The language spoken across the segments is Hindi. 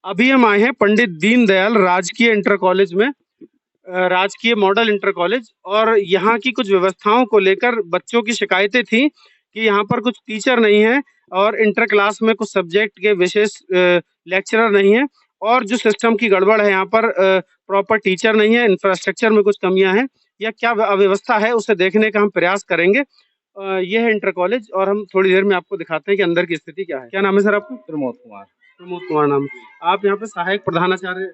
अभी हम आए हैं पंडित दीनदयाल राजकीय इंटर कॉलेज में, राजकीय मॉडल इंटर कॉलेज, और यहाँ की कुछ व्यवस्थाओं को लेकर बच्चों की शिकायतें थी कि यहाँ पर कुछ टीचर नहीं है और इंटर क्लास में कुछ सब्जेक्ट के विशेष लेक्चरर नहीं है, और जो सिस्टम की गड़बड़ है यहाँ पर, प्रॉपर टीचर नहीं है, इंफ्रास्ट्रक्चर में कुछ कमियां हैं या क्या अव्यवस्था है, उसे देखने का हम प्रयास करेंगे। ये है इंटर कॉलेज और हम थोड़ी देर में आपको दिखाते हैं कि अंदर की स्थिति क्या है। क्या नाम है सर आपका? प्रमोद कुमार। प्रमोद कुमार नाम। आप यहाँ पे सहायक प्रधानाचार्य?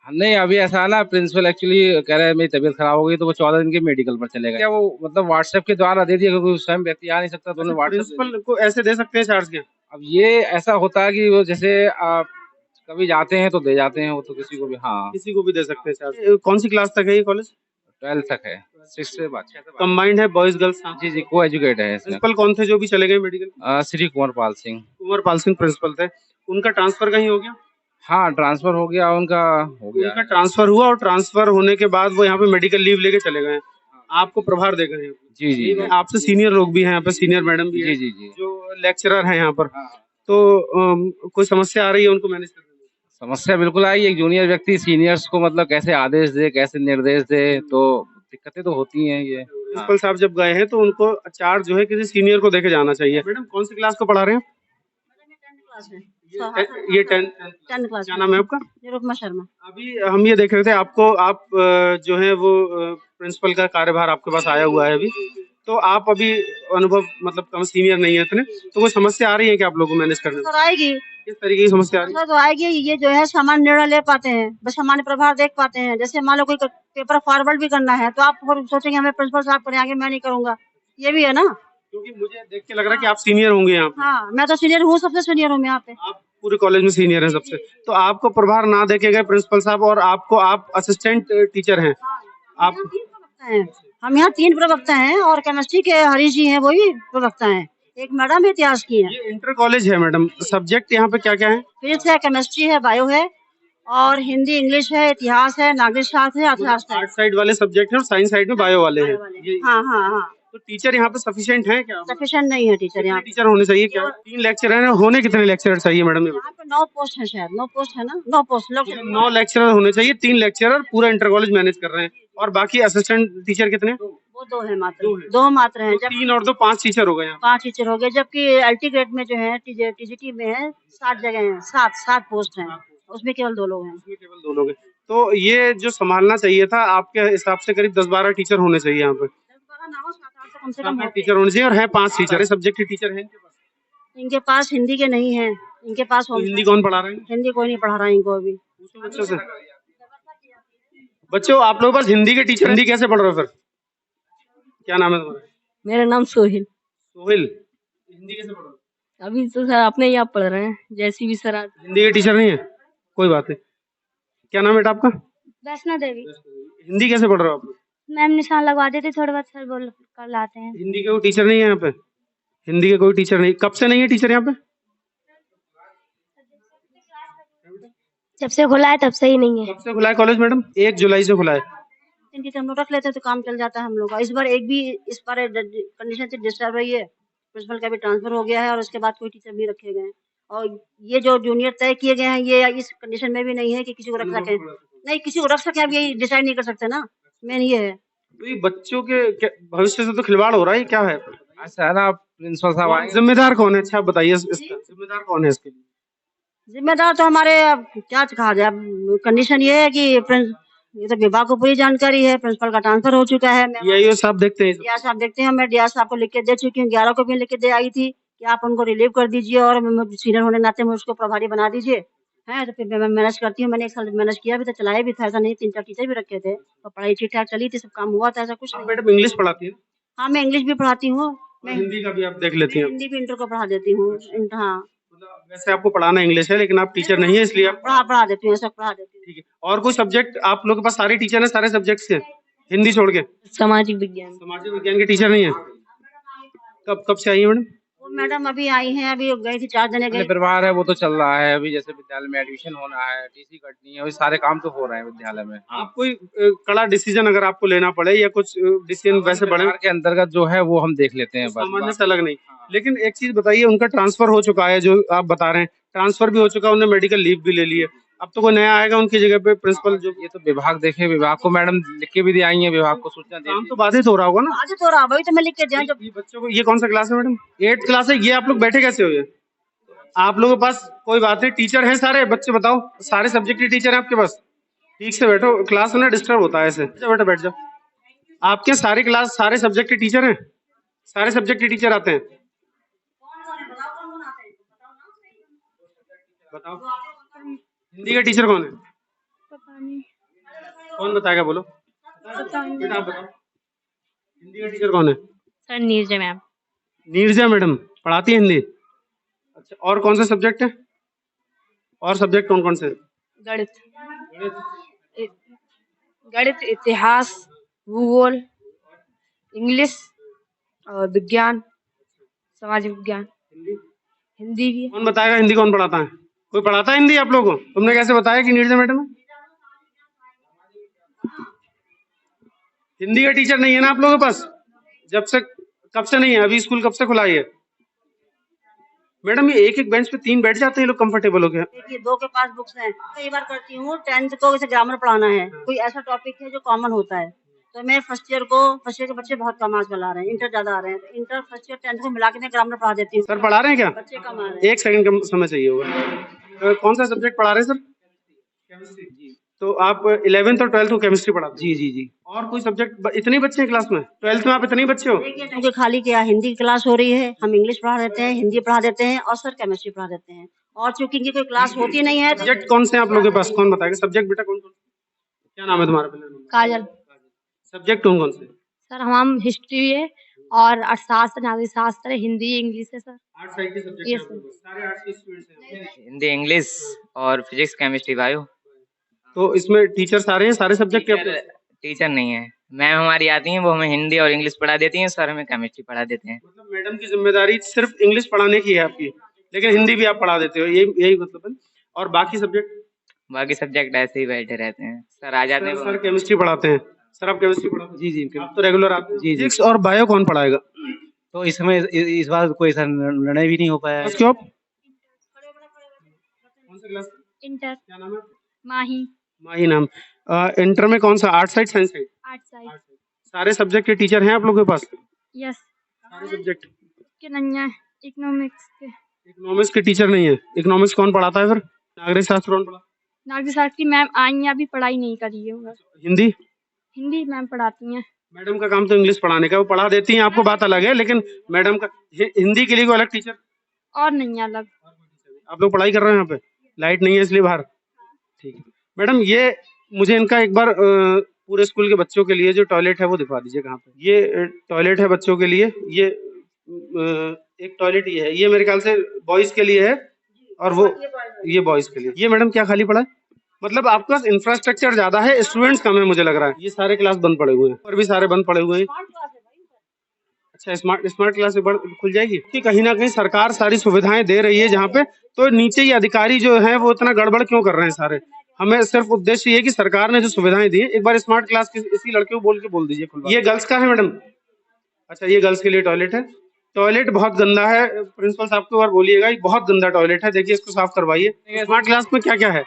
नहीं, अभी ऐसा है ना, प्रिंसिपल एक्चुअली कह रहे हैं मेरी तबीयत खराब हो गई तो वो 14 दिन के मेडिकल पर चले गए। क्या वो मतलब व्हाट्सएप के द्वारा दे दिया, क्योंकि स्वयं व्यक्ति आ नहीं सकता तो उन्हें प्रिंसिपल को ऐसे दे सकते हैं चार्ज के? अब ये ऐसा होता है कि वो जैसे आप कभी जाते हैं तो दे जाते हैं, वो तो किसी को भी, हाँ किसी को भी दे सकते हैं चार्ज। कौन सी क्लास तक है ये कॉलेज? 12 तक है, 6 से 6 से कंबाइंड है, बॉयज गर्ल्स? जी जी, को एजुकेट है इसमें। प्रिंसिपल कौन थे जो भी चले गए मेडिकल? श्री कुंवर पाल सिंह। कुंवर पाल सिंह प्रिंसिपल थे, उनका ट्रांसफर कहीं हो गया? हाँ, ट्रांसफर हो गया उनका, हो गया। उनका ट्रांसफर हुआ और ट्रांसफर होने के बाद वो यहाँ पे मेडिकल लीव लेके चले गए, आपको प्रभार दे गए? जी जी, आपसे सीनियर लोग भी हैं यहाँ पे, सीनियर मैडम भी है जी जी, जो लेक्चरर है यहाँ पर, हाँ। तो कोई समस्या आ रही है उनको मैनेज करने में? समस्या बिल्कुल आई। एक जूनियर व्यक्ति सीनियर्स को मतलब कैसे आदेश दे, कैसे निर्देश दे, तो दिक्कतें तो होती हैं ये। प्रिंसिपल साहब जब गए हैं तो उनको चार्ज जो है किसी सीनियर को देके जाना चाहिए। मैडम कौन सी क्लास को पढ़ा रहे हैं? ये 10th क्लास। क्या नाम है आपका? निरुपमा शर्मा। अभी हम ये देख रहे थे आपको, आप जो है वो प्रिंसिपल का कार्यभार आपके पास आया हुआ है अभी, तो आप अभी अनुभव मतलब कम सीनियर नहीं है इतने, तो कोई समस्या आ रही है कि आप लोगों को मैनेज करने में? सर आएगी। किस तरीके की समस्या आ रही है? तो आएगी, ये जो है सामान्य निर्णय ले पाते हैं, बस सामान्य प्रभाव देख पाते हैं। जैसे मान लो कोई पेपर फॉरवर्ड भी करना है तो आप सोचेंगे हमें प्रिंसिपल साहब करें, आगे मैं नहीं करूंगा, ये भी है ना। क्योंकि मुझे देख के लग रहा है कि आप सीनियर होंगे यहाँ पे। हाँ, मैं तो सीनियर हूँ, सबसे सीनियर हूँ मैं यहाँ पे। आप पूरे कॉलेज में सीनियर हैं सबसे, तो आपको प्रभार ना देके गए प्रिंसिपल साहब, और आपको, आप असिस्टेंट टीचर हैं। आप 3 प्रवक्ता हैं, हम यहाँ 3 प्रवक्ता हैं, और केमिस्ट्री के हरीश जी हैं, वही प्रवक्ता हैं। एक मैडम इतिहास की है। ये इंटर कॉलेज है मैडम, सब्जेक्ट यहाँ पे क्या क्या है? फिजिक्स है, केमिस्ट्री है, बायो है, और हिंदी इंग्लिश है, इतिहास है, नागरिक शास्त्र है, अर्थशास्त्र है। आर्ट साइड वाले सब्जेक्ट हैं और साइंस साइड में बायो वाले हैं। हाँ हाँ हाँ। तो टीचर यहाँ पे सफिशिएंट है क्या? सफिशिएंट नहीं है टीचर यहाँ। टीचर होने चाहिए क्या? 3 लेक्चरर हैं, होने कितने लेक्चरर चाहिए मैडम? यहाँ पे 9 पोस्ट है, शायद 9 पोस्ट है ना, 9 पोस्ट लोग। 9 लेक्चरर होने चाहिए, 3 लेक्चरर पूरा इंटर कॉलेज मैनेज कर रहे हैं, और बाकी असिस्टेंट टीचर कितने? वो 2 है मात्र, 2 मात्र हैं। जब 3 और 2 5 टीचर हो गए यहाँ। 5 टीचर हो गए, जबकि एलटी ग्रेड में जो है टीजीटी में है 7 जगह हैं, 7 पोस्ट हैं, उसमें केवल 2 लोग हैं। उसमें केवल 2 लोग हैं, तो ये जो संभालना चाहिए था आपके हिसाब से करीब 10-12 टीचर होने चाहिए यहाँ पे। 10-12 ना हो, 7-8 कम से कम टीचर होने चाहिए, और है 5 टीचर है, सब्जेक्ट के टीचर हैं इनके पास। हिंदी के नहीं है इनके पास। तो हिंदी कौन पढ़ा रहे हैं? हिंदी कोई नहीं पढ़ा रहा है इनको अभी। बच्चों से, बच्चों आप लोगों के पास हिंदी के टीचर, हिंदी कैसे पढ़ रहे हो फिर? क्या नाम है तुम्हारा? मेरा नाम सोहिल। सोहिल, हिंदी कैसे पढ़ रहे हो? अभी तो सर अपने ही आप पढ़ रहे हैं, जैसी भी सर हिंदी के टीचर नहीं है? कोई बात नहीं। क्या नाम है बेटा आपका? वैष्णो देवी। हिंदी कैसे पढ़ रहे हो आप? मैम निशान लगवा देते, थोड़ा बहुत सर बोल कर लाते हैं। हिंदी के कोई टीचर नहीं है यहाँ पे? हिंदी के कोई टीचर नहीं, कब से नहीं है टीचर यहाँ पे? जब से खुला है तब से ही नहीं है। कब से खुला है कॉलेज मैडम? 1 जुलाई से खुला है। इनकी हम लोग रख लेते हैं तो काम चल जाता है हम लोग का। इस बार एक भी इस बार कंडीशन से डिस्टर्ब रही है, प्रिंसिपल का भी ट्रांसफर हो गया है, और उसके बाद कोई टीचर भी रखे गए हैं, और ये जो जूनियर तय किए गए हैं ये इस कंडीशन में भी नहीं है कि किसी को रख सके। नहीं, किसी को रख सके अब ये डिसाइड नहीं कर सकते ना, मेन ये है। तो ये बच्चों के भविष्य से तो खिलवाड़ हो रहा है, क्या है? ऐसा है ना, प्रिंसिपल साहब आएंगे। जिम्मेदार कौन है? अच्छा बताइए, इसका जिम्मेदार कौन है इसके लिए? जिम्मेदार तो हमारे, अब क्या कहा जाए, कंडीशन ये है कि ये तो विभाग को पूरी जानकारी है, प्रिंसिपल का ट्रांसफर हो चुका है। ये साहब देखते हैं, डीआर साहब देखते हैं, मैं डीआर साहब को लिख के दे चुकी हूँ, 11 को भी लिख के दे आई थी कि आप उनको रिलीव कर दीजिए, और सीनियर होने नाते में उसको प्रभारी बना दीजिए। है तो फिर मैं मैनेज करती हूँ, मैंने 1 साल मैनेज किया भी था, चलाया भी था, ऐसा नहीं, 3-4 टीचर भी रखे थे, और पढ़ाई ठीक ठाक चली थी, सब काम हुआ था, ऐसा कुछ नहीं। मैडम इंग्लिश पढ़ाती है? हाँ, मैं इंग्लिश भी पढ़ाती हूँ। मैं हिंदी का भी आप देख लेती हैं? हिंदी भी इंटर को पढ़ा देती हूँ। हाँ, वैसे आपको पढ़ाना इंग्लिश है, लेकिन आप टीचर नहीं है इसलिए आप पढ़ा देती हूँ, सब पढ़ा देती हूँ। ठीक है। और कोई सब्जेक्ट आप लोग के पास? सारे टीचर हैं सारे सब्जेक्ट्स के, हिंदी छोड़ के? सामाजिक विज्ञान। सामाजिक विज्ञान के टीचर नहीं है? कब से आई है मैडम? वो मैडम अभी आई हैं, अभी गई थी 4 जने गए। व्यवहार है वो तो चल रहा है। अभी जैसे विद्यालय में एडमिशन होना है, टीसी कटनी है, सारे काम तो हो रहे हैं विद्यालय में। आप कोई कड़ा डिसीजन अगर आपको लेना पड़े या कुछ डिसीजन वैसे बड़े के अंतर्गत जो है वो हम देख लेते हैं, सामान्य से अलग नहीं। लेकिन एक चीज बताइए, उनका ट्रांसफर हो चुका है जो आप बता रहे हैं, ट्रांसफर भी हो चुका, उन्होंने मेडिकल लीव भी ले ली है। अब तो कोई नया आएगा उनकी जगह पे प्रिंसिपल जो। ये तो विभाग देखे, विभाग को मैडम लिख के भी दे आई है, विभाग को सूचना दे काम दी। तो बाधित हो रहा होगा ना। आज तो रहा वही तो मैं लिख के दिया जब ये बच्चों को, ये कौन सा क्लास है मैडम? 8th क्लास है। ये आप लोग बैठे कैसे हो? ये आप लोगों के पास कोई बात नहीं, टीचर हैं सारे बच्चे, बताओ सारे सब्जेक्ट के टीचर हैं आपके पास? ठीक से बैठो, क्लास में ना डिस्टर्ब होता है ऐसे। बेटा बैठ जाओ। आपके सारे क्लास सारे सब्जेक्ट के टीचर हैं? सारे सब्जेक्ट के टीचर आते हैं? बताओ। हिंदी का टीचर कौन है? पता नहीं। कौन बताएगा, बोलो। पता नहीं। बेटा आप बताओ, हिंदी का टीचर कौन है? Sir Neerja ma'am. Neerja madam पढ़ाती है हिंदी। अच्छा, और कौन सा सब्जेक्ट है? और सब्जेक्ट कौन कौन से? गणित, गणित, इतिहास, भूगोल, इंग्लिश और विज्ञान, सामाजिक विज्ञान, हिंदी भी। कौन बताएगा हिंदी कौन पढ़ाता है? कोई पढ़ाता है हिंदी आप लोगों को? तुमने कैसे बताया कि नीरजा मैडम है? हिंदी का टीचर नहीं है ना आप लोगों के पास? जब से, कब से नहीं है? अभी स्कूल कब से खुला है? मैडम ये एक एक बेंच पे 3 बैठ जाते हैं लोग कंफर्टेबल हो गया। देखिए 2 के पास बुक्स हैं। कई बार करती हूँ 10th को जैसे ग्रामर पढ़ाना है, कोई ऐसा टॉपिक है जो कॉमन होता है, तो मैं फर्स्ट ईयर के बच्चे बहुत कम आजकल आ रहे हैं, इंटर ज्यादा आ रहे हैं, तो इंटर फर्स्ट ईयर 10th को मिला के मैं ग्रामर पढ़ा देती हूँ। सर पढ़ा रहे हैं क्या? बच्चे कम आ रहे हैं। 1 सेकंड का समय चाहिए होगा। कौन सा सब्जेक्ट पढ़ा रहे हैं सर? केमिस्ट्री। तो आप 11th और 12th को केमिस्ट्री पढ़ाते हैं? जी। और कोई सब्जेक्ट? इतने बच्चे हैं क्लास में? 12th में आप इतने बच्चे हो? देखिए क्योंकि खाली क्या हिंदी की क्लास हो रही है, हम इंग्लिश पढ़ा देते हैं, हिंदी पढ़ा देते हैं और सर केमिस्ट्री पढ़ा देते हैं, और चूंकि इनकी कोई क्लास होती नहीं है। सब्जेक्ट कौन से हैं आप लोगों के पास? कौन बताएगा सब्जेक्ट? बेटा कौन कौन? क्या नाम है तुम्हारा? पहले काजल। सब्जेक्ट कौन कौन से? सर हम हिस्ट्री है और अर्थशास्त्र, नागरिक शास्त्र, हिंदी, इंग्लिश है सर। आर्ट साइड के सब्जेक्ट Yes, हैं आप लोगों के? सारे आर्ट्स के स्टूडेंट्स हैं? हिंदी, इंग्लिश और फिजिक्स, केमिस्ट्री, बायो। तो इसमें टीचर सारे हैं, सारे सब्जेक्ट के अपने? टीचर नहीं है, मैम हमारी आती हैं, वो हमें हिंदी और इंग्लिश पढ़ा देती हैं, सर हमें केमिस्ट्री पढ़ा देते हैं। मतलब मैडम की जिम्मेदारी सिर्फ इंग्लिश पढ़ाने की है आपकी, लेकिन हिंदी भी आप पढ़ा देते हो, यही मतलब है? और बाकी सब्जेक्ट? बाकी सब्जेक्ट ऐसे ही बैठे रहते हैं, सर आ जाते हैं। सर केमिस्ट्री पढ़ाते हैं। सर आप केमिस्ट्री पढ़ाते हैं? जी आप तो रेगुलर आते हैं। फिजिक्स और बायो कौन पढ़ाएगा? तो इस समय इस बार कोई ऐसा निर्णय भी नहीं हो पाया है। क्यों? कौन सा क्लास? इंटर। क्या नाम है? माही। माही नाम। इंटर में कौन सा? Art side, science side? Art side. सारे सब्जेक्ट के टीचर हैं आप लोगों के पास? यस। सारे सब्जेक्ट के नहीं है। इकोनॉमिक्स के। इकोनॉमिक्स के टीचर नहीं है? इकोनॉमिक्स कौन पढ़ाता है फिर? नागरिक शास्त्र कौन पढ़ा? नागरिक शास्त्र की मैम आई हैं, अभी पढ़ाई नहीं करी है। हिंदी? हिंदी मैम पढ़ाती हैं। मैडम का काम तो इंग्लिश पढ़ाने का, वो पढ़ा देती हैं आपको, बात अलग है, लेकिन मैडम का हिंदी के लिए कोई अलग टीचर? और नहीं अलग। आप लोग पढ़ाई कर रहे हैं यहाँ पे? लाइट नहीं है इसलिए बाहर? ठीक है मैडम, ये मुझे इनका एक बार पूरे स्कूल के बच्चों के लिए जो टॉयलेट है वो दिखा दीजिए कहाँ पे। ये टॉयलेट है बच्चों के लिए, ये एक टॉयलेट ये है, ये मेरे ख्याल से बॉयज के लिए है, और वो ये बॉयज के लिए। ये मैडम क्या खाली पड़ा है? मतलब आपके पास इंफ्रास्ट्रक्चर ज्यादा है, स्टूडेंट्स कम है मुझे लग रहा है। ये सारे क्लास बंद पड़े हुए हैं, और भी सारे बंद पड़े हुए हैं। अच्छा, स्मार्ट क्लास खुल जाएगी कि कहीं ना कहीं सरकार सारी सुविधाएं दे रही है जहाँ पे, तो नीचे ये अधिकारी जो है वो इतना गड़बड़ क्यों कर रहे हैं सारे? हमें सिर्फ उद्देश्य ये कि सरकार ने जो सुविधाएं दी है, एक बार स्मार्ट क्लास की इसी लड़के को बोल दीजिए। ये गर्ल्स का है मैडम? अच्छा, ये गर्ल्स के लिए टॉयलेट है। टॉयलेट बहुत गंदा है, प्रिंसिपल साहब को बार बोलिएगा, ये बहुत गंदा टॉयलेट है, देखिए इसको साफ करवाइए। स्मार्ट क्लास में क्या क्या है?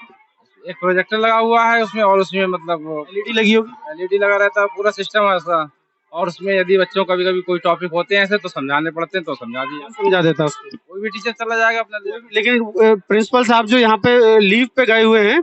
एक प्रोजेक्टर लगा हुआ है उसमें, और उसमें मतलब एलईडी लगी होगी? एलईडी लगा रहता है, पूरा सिस्टम है ऐसा। और उसमें यदि बच्चों कभी कभी कोई टॉपिक होते हैं ऐसे तो समझाने पड़ते हैं, तो समझा देता उसको कोई भी टीचर चला जाएगा अपना। लेकिन प्रिंसिपल साहब जो यहाँ पे लीव पे गए हुए हैं,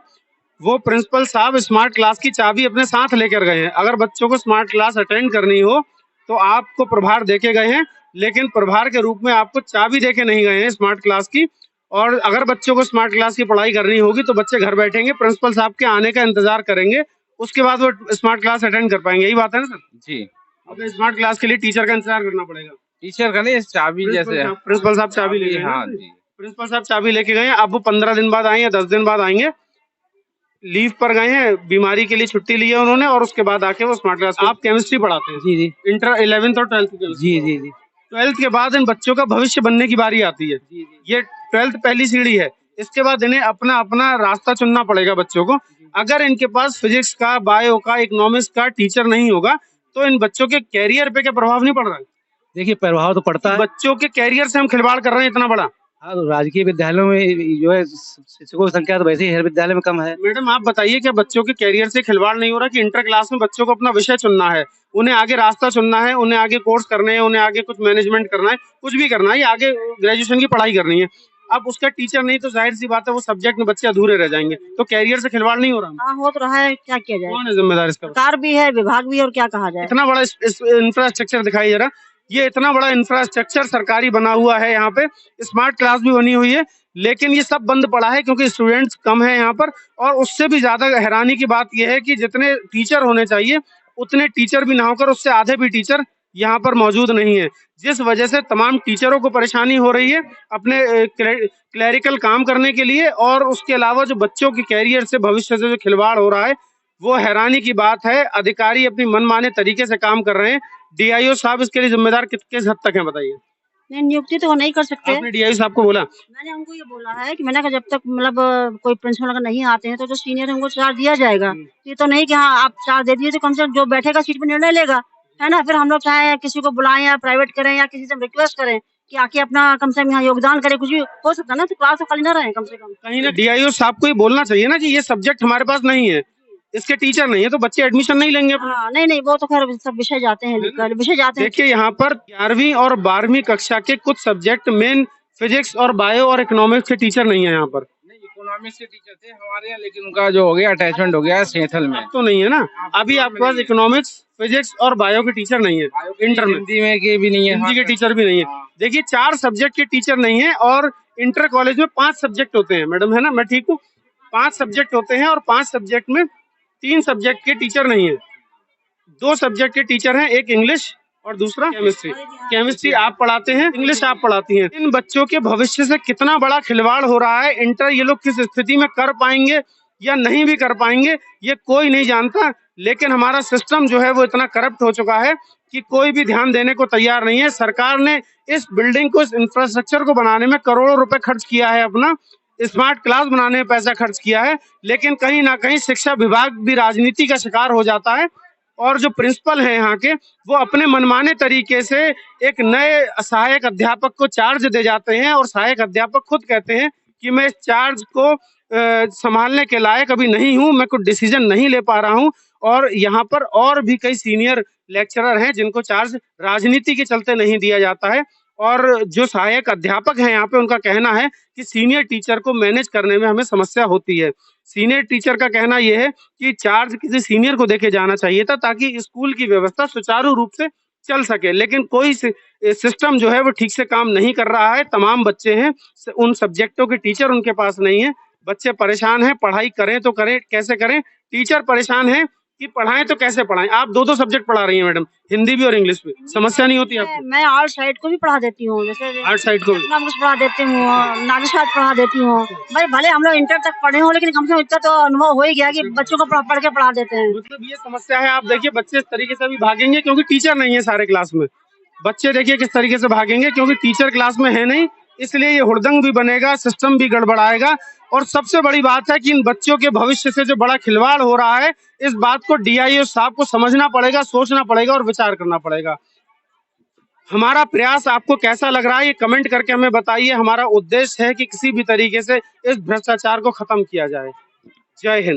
वो प्रिंसिपल साहब स्मार्ट क्लास की चाबी अपने साथ लेकर गए हैं। अगर बच्चों को स्मार्ट क्लास अटेंड करनी हो तो आपको प्रभार देके गए हैं, लेकिन प्रभार के रूप में आपको चाबी देके नहीं गए हैं स्मार्ट क्लास की। और अगर बच्चों को स्मार्ट क्लास की पढ़ाई करनी होगी तो बच्चे घर बैठेंगे, प्रिंसिपल साहब के आने का इंतजार करेंगे, उसके बाद वो स्मार्ट क्लास अटेंड कर पाएंगे। यही बात है ना सर? जी। अब स्मार्ट क्लास के लिए टीचर का इंतजार करना पड़ेगा। टीचर का नहीं, चाबी जैसे प्रिंसिपल साहब चाबी ले गए। हाँ जी, प्रिंसिपल साहब चाबी लेके गए हैं। अब वो 15 दिन बाद आएंगे, 10 दिन बाद आएंगे। लीव पर गए हैं, बीमारी के लिए छुट्टी ली है उन्होंने, और उसके बाद आके वो स्मार्ट क्लास। आप केमिस्ट्री पढ़ाते हैं? जी। इंटर 11th और 12th की? जी। 12th के बाद इन बच्चों का भविष्य बनने की बारी आती है। ये 12th पहली सीढ़ी है, इसके बाद इन्हें अपना अपना रास्ता चुनना पड़ेगा बच्चों को। अगर इनके पास फिजिक्स का, बायो का, इकोनॉमिक्स का टीचर नहीं होगा तो इन बच्चों के कैरियर पे क्या प्रभाव नहीं पड़ रहा है? देखिए प्रभाव तो पड़ता है। बच्चों के कैरियर से हम खिलवाड़ कर रहे हैं इतना बड़ा। हाँ, तो राजकीय विद्यालयों में जो है शिक्षकों की संख्या तो वैसे ही हर विद्यालय में कम है। मैडम आप बताइए क्या बच्चों के कैरियर से खिलवाड़ नहीं हो रहा कि इंटर क्लास में बच्चों को अपना विषय चुनना है, उन्हें आगे रास्ता चुनना है, उन्हें आगे कोर्स करने हैं, उन्हें आगे कुछ मैनेजमेंट करना है, कुछ भी करना है, या आगे ग्रेजुएशन की पढ़ाई करनी है। अब उसका टीचर नहीं तो जाहिर सी बात है वो सब्जेक्ट में बच्चे अधूरे रह जाएंगे। तो कैरियर से खिलवाड़ नहीं हो रहा? हाँ हो तो रहा है, क्या किया जाए। कौन है जिम्मेदार इसका? सरकार भी है, विभाग भी है, और क्या कहा जाए। इतना बड़ा इंफ्रास्ट्रक्चर दिखाई जरा, ये इतना बड़ा इंफ्रास्ट्रक्चर सरकारी बना हुआ है, यहाँ पे स्मार्ट क्लास भी बनी हुई है, लेकिन ये सब बंद पड़ा है क्योंकि स्टूडेंट्स कम है यहाँ पर। और उससे भी ज्यादा हैरानी की बात यह है कि जितने टीचर होने चाहिए उतने टीचर भी ना होकर उससे आधे भी टीचर यहाँ पर मौजूद नहीं है, जिस वजह से तमाम टीचरों को परेशानी हो रही है अपने क्लैरिकल काम करने के लिए। और उसके अलावा जो बच्चों के कैरियर से, भविष्य से जो खिलवाड़ हो रहा है, वो हैरानी की बात है। अधिकारी अपनी मनमाने तरीके से काम कर रहे हैं। डीआईओ साहब इसके लिए जिम्मेदार किस हद तक हैं बताइए? नहीं, नियुक्ति तो नहीं कर सकते। आपने डीआईओ साहब को बोला? मैंने उनको ये बोला है कि मैंने कहा जब तक मतलब कोई प्रिंसिपल अगर नहीं आते हैं तो जो सीनियर है उनको चार्ज दिया जाएगा। ये तो नहीं कि हाँ आप चार्ज दे दिए तो कम से कम जो बैठेगा सीट पे निर्णय लेगा, है ना। फिर हम लोग चाहे किसी को बुलाएं या प्राइवेट करें या किसी से रिक्वेस्ट करें कि आके अपना कम से कम यहाँ योगदान करे, कुछ भी हो सकता है ना, तो क्लास तो खाली ना रहे कम से कम। कहीं ना डीआईओ साहब को ये बोलना चाहिए ना कि ये सब्जेक्ट हमारे पास नहीं है, इसके टीचर नहीं है, तो बच्चे एडमिशन नहीं लेंगे अपना। हाँ नहीं, वो तो खैर सब विषय जाते हैं, विषय जाते हैं। देखिए यहाँ पर 11वीं और 12वीं कक्षा के कुछ सब्जेक्ट मेन फिजिक्स और बायो और इकोनॉमिक्स के टीचर नहीं है यहाँ पर। नहीं, इकोनॉमिक्स के टीचर थे हमारे यहाँ, लेकिन उनका जो हो गया अटैचमेंट हो गया सेंथल में। तो नहीं है ना, अभी आपके पास इकोनॉमिक्स, फिजिक्स और बायो के टीचर नहीं है। इंटर में हिंदी में के भी नहीं है, हिंदी के टीचर भी नहीं है। देखिए 4 सब्जेक्ट के टीचर नहीं है और इंटर कॉलेज में 5 सब्जेक्ट होते हैं। मैडम है ना, मैं ठीक हूँ? 5 सब्जेक्ट होते हैं और 5 सब्जेक्ट में 3 सब्जेक्ट के टीचर नहीं है। 2 सब्जेक्ट के टीचर हैं, एक इंग्लिश और दूसरा केमिस्ट्री। केमिस्ट्री आप पढ़ाते हैं, इंग्लिश आप पढ़ाती हैं। इन बच्चों के भविष्य से कितना बड़ा खिलवाड़ हो रहा है। इंटर ये लोग किस स्थिति में कर पाएंगे या नहीं भी कर पाएंगे ये कोई नहीं जानता, लेकिन हमारा सिस्टम जो है वो इतना करप्ट हो चुका है कि कोई भी ध्यान देने को तैयार नहीं है। सरकार ने इस बिल्डिंग को, इस इंफ्रास्ट्रक्चर को बनाने में करोड़ों रुपए खर्च किया है, अपना स्मार्ट क्लास बनाने में पैसा खर्च किया है, लेकिन कहीं ना कहीं शिक्षा विभाग भी राजनीति का शिकार हो जाता है। और जो प्रिंसिपल हैं यहाँ के, वो अपने मनमाने तरीके से एक नए सहायक अध्यापक को चार्ज दे जाते हैं और सहायक अध्यापक खुद कहते हैं कि मैं इस चार्ज को संभालने के लायक अभी नहीं हूँ, मैं कुछ डिसीजन नहीं ले पा रहा हूँ। और यहाँ पर और भी कई सीनियर लेक्चरर हैं जिनको चार्ज राजनीति के चलते नहीं दिया जाता है। और जो सहायक अध्यापक हैं यहाँ पे, उनका कहना है कि सीनियर टीचर को मैनेज करने में हमें समस्या होती है। सीनियर टीचर का कहना यह है कि चार्ज किसी सीनियर को देके जाना चाहिए था ताकि स्कूल की व्यवस्था सुचारू रूप से चल सके, लेकिन कोई सिस्टम जो है वो ठीक से काम नहीं कर रहा है। तमाम बच्चे हैं, उन सब्जेक्टों के टीचर उनके पास नहीं है, बच्चे परेशान हैं। पढ़ाई करें तो करें, कैसे करें? टीचर परेशान हैं कि पढ़ाएं तो कैसे पढ़ाएं। आप 2-2 सब्जेक्ट पढ़ा रही हैं मैडम, हिंदी भी और इंग्लिश भी, समस्या नहीं होती आपको? मैं आर्ट साइड को भी पढ़ा देती हूँ, जैसे आर्ट साइड को भी इकोनॉमिक्स पढ़ा देती हूँ, नागरिक पढ़ा देती हूँ। भाई भले हम लोग इंटर तक पढ़े हो, लेकिन कम से कम इतना तो अनुभव हो ही गया कि बच्चों को पढ़ के पढ़ा देते हैं। मतलब ये समस्या है। आप देखिए बच्चे इस तरीके से भी भागेंगे क्योंकि टीचर नहीं है सारे क्लास में। बच्चे देखिए किस तरीके से भागेंगे क्योंकि टीचर क्लास में है नहीं, इसलिए ये हुड़दंग भी बनेगा, सिस्टम भी गड़बड़ाएगा। और सबसे बड़ी बात है कि इन बच्चों के भविष्य से जो बड़ा खिलवाड़ हो रहा है, इस बात को डीआईओ साहब को समझना पड़ेगा, सोचना पड़ेगा और विचार करना पड़ेगा। हमारा प्रयास आपको कैसा लग रहा है ये कमेंट करके हमें बताइए। हमारा उद्देश्य है कि किसी भी तरीके से इस भ्रष्टाचार को खत्म किया जाए। जय हिंद।